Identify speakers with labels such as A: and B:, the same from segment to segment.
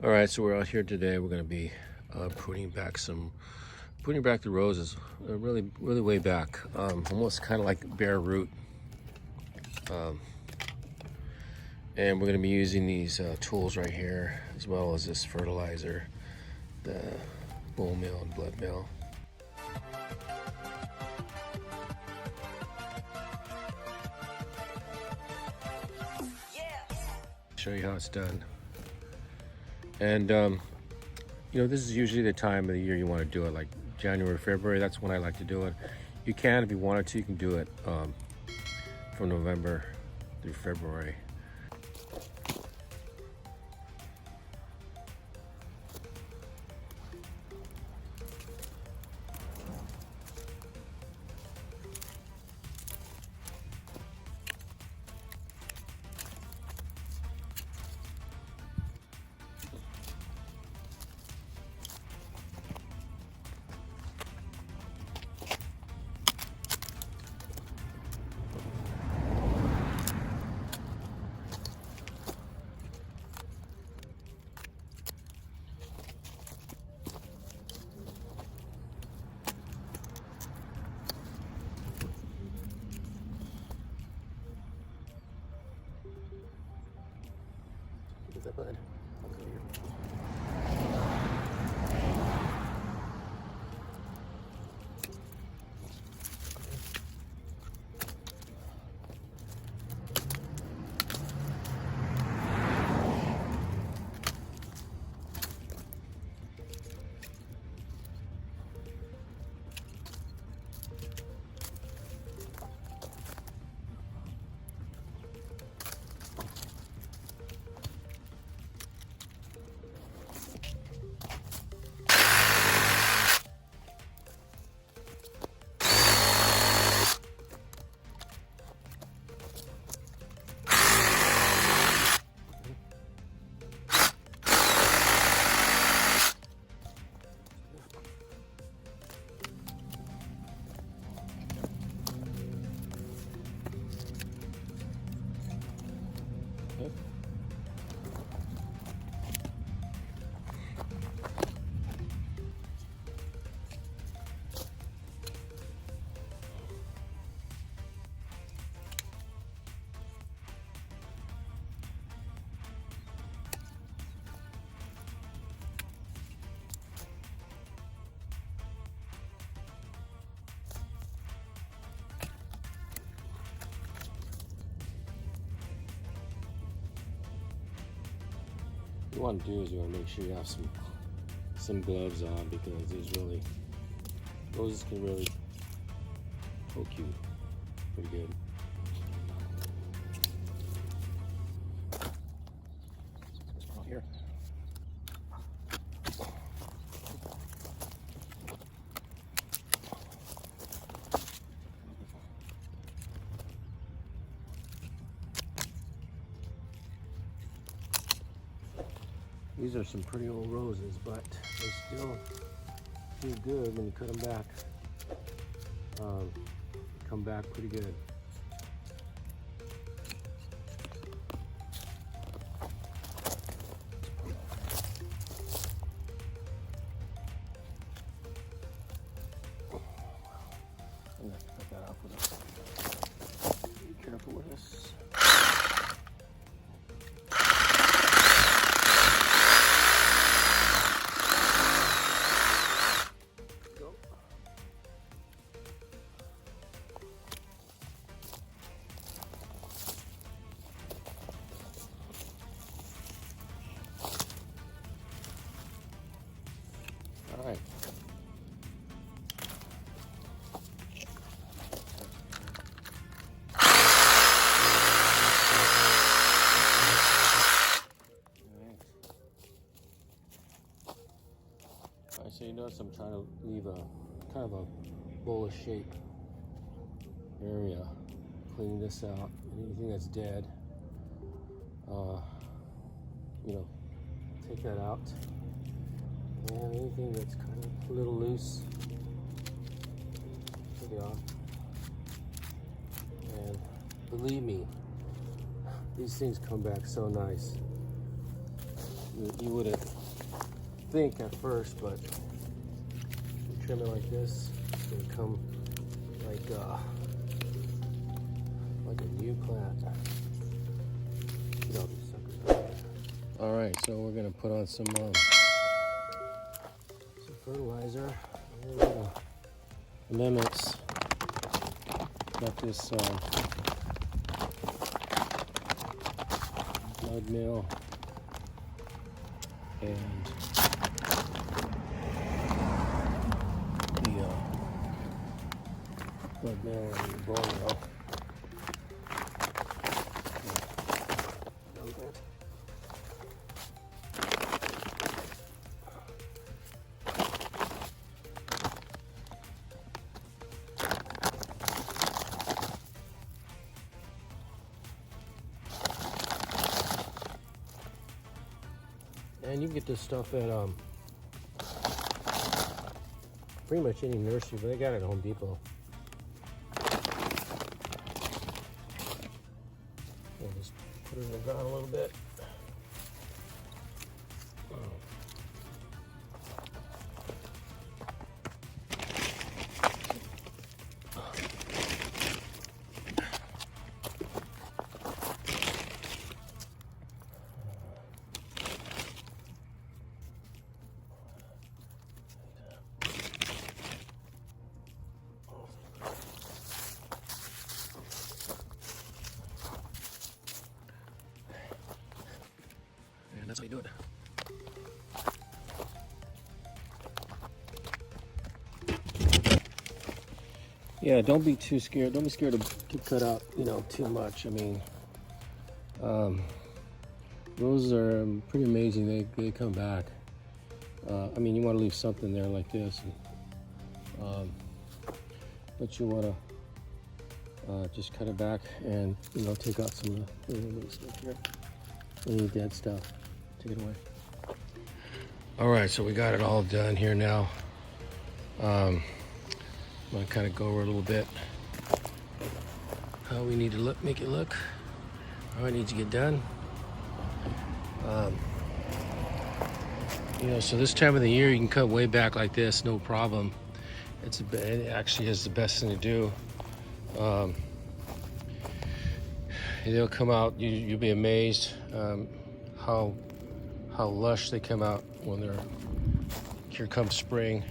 A: All right, so we're out here today. We're going to be pruning back the roses, really way back, almost kind of like bare root. And we're going to be using these tools right here, as well as this fertilizer, the bone meal and blood meal. Show you how it's done. And you know, this is usually the time of the year you want to do it, like January, February. That's when I like to do it. You can, if you wanted to, you can do it from November through February. Is that bud? What you want to do is you want to make sure you have some gloves on, because roses can really poke you pretty good. Oh, here. These are some pretty old roses, but they still feel good when you cut them back. Come back pretty good. I'm gonna cut that off with this. Be careful with this. All right. Alright, so you notice I'm trying to leave a kind of a bowl-ish shape area. Cleaning this out. Anything that's dead, you know, take that out. And anything that's kind of a little loose, take it off. And believe me, these things come back so nice. you wouldn't think at first, but you trim it like this, it's gonna come like a new plant. Get all these suckers out of here. All right, so we're gonna put on some fertilizer. Amendments. Got this mud mill and the mud mill and the bone mill. And you can get this stuff at pretty much any nursery, but they got it at Home Depot. I'll just put it in the ground a little bit. And that's how you do it. Yeah, don't be too scared. Don't be scared to cut out, too much. I mean, those are pretty amazing. They come back. I mean, you want to leave something there like this, but you want to just cut it back and take out some of the stuff here. Any dead stuff. Take it away. All right, so we got it all done here now. I'm gonna kind of go over a little bit how we need to make it look, how it needs to get done. So this time of the year you can cut way back like this, no problem. It actually is the best thing to do. They'll come out. You'll be amazed how lush they come out when they're here comes spring.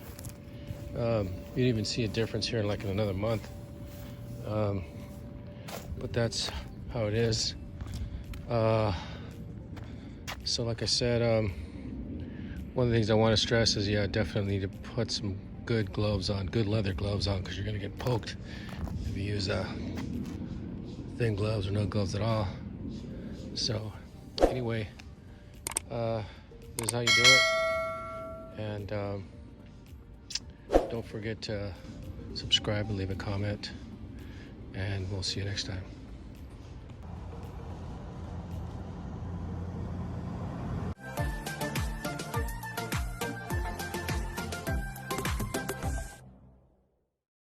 A: You'd even see a difference here in another month. But that's how it is. So like I said, one of the things I want to stress is, definitely need to put some good gloves on, good leather gloves on, because you're going to get poked if you use thin gloves or no gloves at all. So anyway, this is how you do it. And don't forget to subscribe and leave a comment, and we'll see you next time.